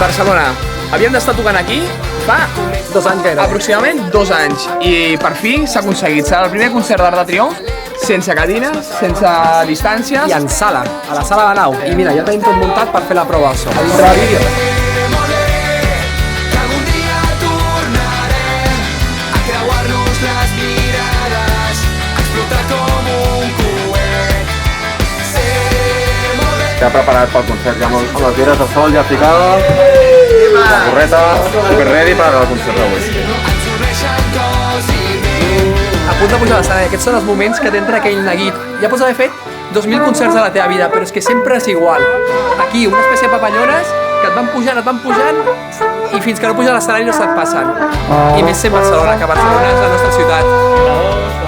Barcelona. Havíem d'estar tocant aquí fa 2 anys gairebé. aproximadament 2 anys i per fi s'ha aconseguit. Serà el primer concert d'Arc de Triomf sense cadires, sense distàncies. I en sala, a la sala de nau. I mira, ja tenim tot muntat per fer la prova al so. A dintre del vídeo. Ja preparat pel concert, ja amb les vires de sol ja ficades, la gorreta, super ready per al concert d'avui. A punt de pujar a l'escenari, aquests són els moments que t'entra aquell neguit. Ja pots haver fet 2.000 concerts a la teva vida, però és que sempre és igual. Aquí, una espècie de papallones que et van pujant, i fins que no puja a l'escenari no se't passen. I més ser Barcelona, que Barcelona és la nostra ciutat.